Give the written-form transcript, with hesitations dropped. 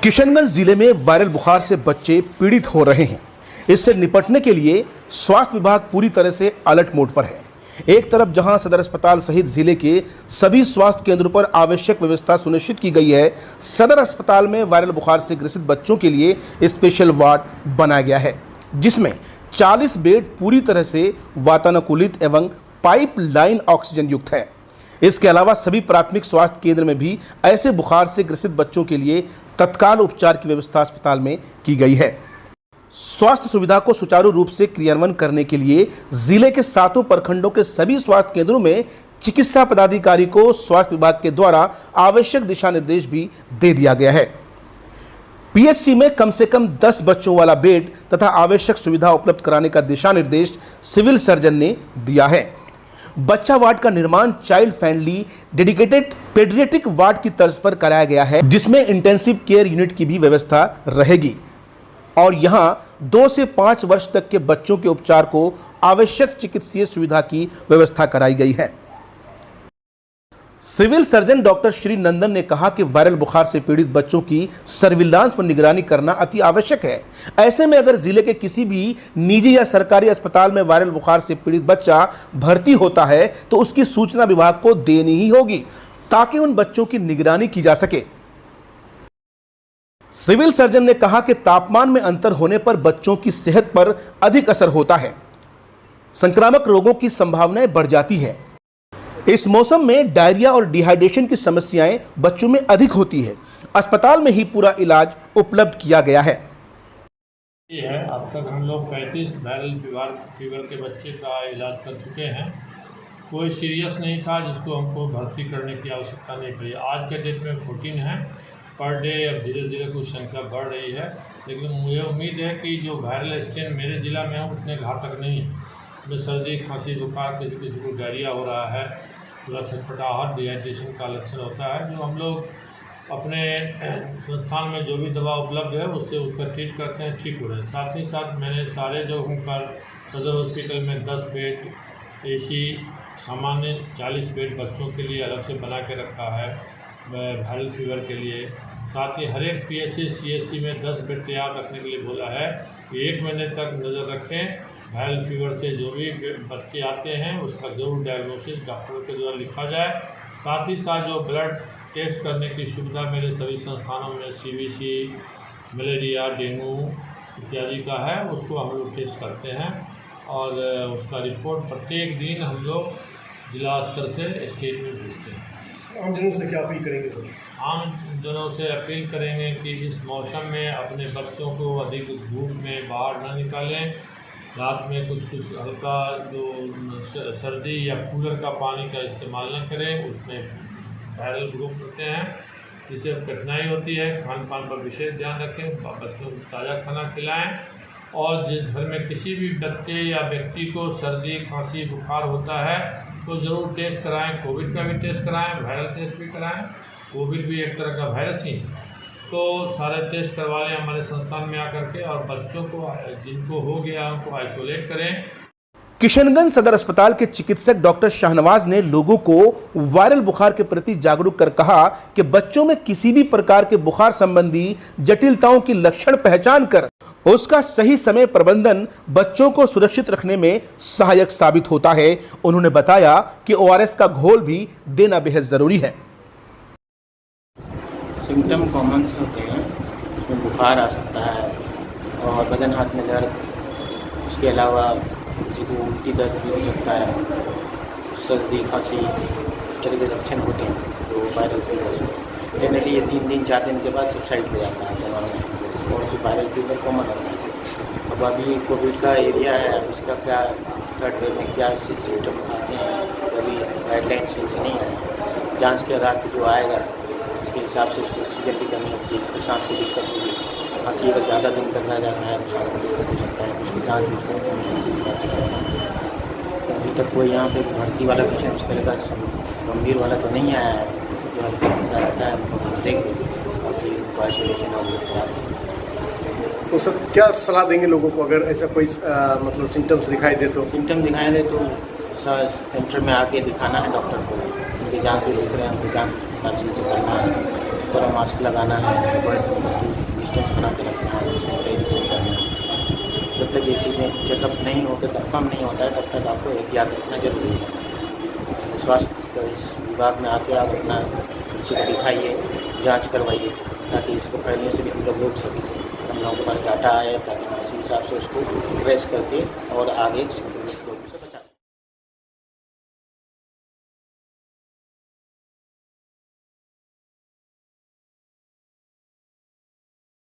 किशनगंज जिले में वायरल बुखार से बच्चे पीड़ित हो रहे हैं। इससे निपटने के लिए स्वास्थ्य विभाग पूरी तरह से अलर्ट मोड पर है। एक तरफ जहां सदर अस्पताल सहित जिले के सभी स्वास्थ्य केंद्रों पर आवश्यक व्यवस्था सुनिश्चित की गई है, सदर अस्पताल में वायरल बुखार से ग्रसित बच्चों के लिए स्पेशल वार्ड बनाया गया है, जिसमें 40 बेड पूरी तरह से वातानुकूलित एवं पाइपलाइन ऑक्सीजन युक्त है। इसके अलावा सभी प्राथमिक स्वास्थ्य केंद्र में भी ऐसे बुखार से ग्रसित बच्चों के लिए तत्काल उपचार की व्यवस्था अस्पताल में की गई है। स्वास्थ्य सुविधा को सुचारू रूप से क्रियान्वयन करने के लिए जिले के 7 प्रखंडों के सभी स्वास्थ्य केंद्रों में चिकित्सा पदाधिकारी को स्वास्थ्य विभाग के द्वारा आवश्यक दिशा निर्देश भी दे दिया गया है। पीएचसी में कम से कम 10 बच्चों वाला बेड तथा आवश्यक सुविधा उपलब्ध कराने का दिशा निर्देश सिविल सर्जन ने दिया है। बच्चा वार्ड का निर्माण child friendly dedicated paediatric ward की तर्ज पर कराया गया है, जिसमें इंटेंसिव केयर यूनिट की भी व्यवस्था रहेगी और यहां 2 से 5 वर्ष तक के बच्चों के उपचार को आवश्यक चिकित्सीय सुविधा की व्यवस्था कराई गई है। सिविल सर्जन डॉक्टर श्री नंदन ने कहा कि वायरल बुखार से पीड़ित बच्चों की सर्विलांस व निगरानी करना अति आवश्यक है। ऐसे में अगर जिले के किसी भी निजी या सरकारी अस्पताल में वायरल बुखार से पीड़ित बच्चा भर्ती होता है तो उसकी सूचना विभाग को देनी ही होगी, ताकि उन बच्चों की निगरानी की जा सके। सिविल सर्जन ने कहा कि तापमान में अंतर होने पर बच्चों की सेहत पर अधिक असर होता है, संक्रामक रोगों की संभावनाएं बढ़ जाती है। इस मौसम में डायरिया और डिहाइड्रेशन की समस्याएं बच्चों में अधिक होती है। अस्पताल में ही पूरा इलाज उपलब्ध किया गया है। अब तक हम लोग 35 वायरल फीवर के बच्चे का इलाज कर चुके हैं। कोई सीरियस नहीं था जिसको हमको भर्ती करने की आवश्यकता नहीं पड़ी। आज के डेट में 14 है पर डे। अब धीरे धीरे कुछ संख्या बढ़ रही है, लेकिन मुझे उम्मीद है कि जो वायरल स्ट्रेन मेरे ज़िला में है उतने घातक नहीं है। में सर्दी, खांसी, बुखार, किसी को डायरिया हो रहा है, थोड़ा छटपटाहट, डिहाइड्रेशन का लक्षण होता है, जो हम लोग अपने संस्थान में जो भी दवा उपलब्ध है उससे उसका ट्रीट करते हैं, ठीक हो रहे हैं। साथ ही साथ मैंने सारे जगहों पर सदर हॉस्पिटल में 10 बेड एसी, सामान्य 40 बेड बच्चों के लिए अलग से बना के रखा है वायरल फीवर के लिए। साथ ही हर एक पीएचसी सीएचसी में 10 बेड तैयार रखने के लिए बोला है कि 1 महीने तक नज़र रखें। वायरल फीवर से जो भी बच्चे आते हैं उसका जरूर डायग्नोसिस डॉक्टर के द्वारा लिखा जाए। साथ ही साथ जो ब्लड टेस्ट करने की सुविधा मेरे सभी संस्थानों में सीबीसी, मलेरिया, डेंगू इत्यादि का है, उसको हम लोग टेस्ट करते हैं और उसका रिपोर्ट प्रत्येक दिन हम लोग जिला स्तर से स्टेट में भेजते हैं। आम जनों से क्या अपील करेंगे सर? आम जनों से अपील करेंगे कि इस मौसम में अपने बच्चों को अधिक धूप में बाहर न निकालें। रात में कुछ हल्का जो सर्दी या कूलर का पानी का इस्तेमाल न करें, उसमें वायरल ग्रुप होते हैं, जिससे कठिनाई होती है। खान पान पर विशेष ध्यान रखें, बच्चों को ताज़ा खाना खिलाएं और जिस घर में किसी भी बच्चे या व्यक्ति को सर्दी, खांसी, बुखार होता है तो ज़रूर टेस्ट कराएं। कोविड का भी टेस्ट कराएं, वायरल टेस्ट भी कराएं। कोविड भी एक तरह का वायरस ही, तो सारे टेस्ट करवा लें हमारे संस्थान में आकर के, और बच्चों को जिनको हो गया उनको आइसोलेट करें। किशनगंज सदर अस्पताल के चिकित्सक डॉक्टर शाहनवाज ने लोगों को वायरल बुखार के प्रति जागरूक कर कहा कि बच्चों में किसी भी प्रकार के बुखार संबंधी जटिलताओं की लक्षण पहचान कर उसका सही समय प्रबंधन बच्चों को सुरक्षित रखने में सहायक साबित होता है। उन्होंने बताया कि ओआरएस का घोल भी देना बेहद जरूरी है। सिम्टम कॉमन होते हैं, उसमें बुखार आ सकता है और बदन हाथ में दर्द, उसके अलावा किसी को उल्टी दर्द भी हो सकता है, सर्दी, खांसी, इस तरह के लक्षण होते हैं जो वायरल फीवर है। जनरली ये 3 दिन 4 दिन के बाद सबसाइड हो जाता है दवा में, और जो वायरल फीवर कॉमन होता है। अब अभी कोविड का एरिया है, अब इसका क्या थर्ड वेव में क्या सिम्टम आते हैं अभी गाइडलाइन से नहीं है। जाँच के आधार पर जो आएगा उसके हिसाब से उसको ऑक्सीजन की कमी होती है, तो सांस की दिक्कत होगी। खांसी अगर ज़्यादा दिन तक रह जाता है तो सांस की दिक्कत हो सकता है, उसकी जाँच भी। अभी तक कोई यहाँ पे भर्ती वाला पेशेंट इस तरह का गंभीर वाला तो नहीं आया है, जो हल्का फुल्का रहता है उनको देख बाकी आइसोलेशन और तो सर क्या सलाह देंगे लोगों को अगर ऐसा कोई मतलब सिम्टम्स दिखाई दे तो? सिम्टम दिखाई दे तो सेंटर में आके दिखाना है डॉक्टर को। उनकी जाँच भी लिख रहे हैं, उनकी जाँच से करना है। पूरा मास्क लगाना है, डिस्टेंस बना के रखना है, सैनिटाइजेशन करना है। जब तक ये चीज़ें चेकअप नहीं होते, कन्फर्म नहीं होता है, तब तक आपको एहतियात रखना जरूरी है। स्वास्थ्य इस विभाग में आके आप अपना बच्चे को दिखाइए, जांच करवाइए, ताकि इसको फैलने से भी हम लोग रोक सकें। हम लोगों के पास डाटा आए ताकि हम इसी हिसाब से उसको ट्रेस करके और आगे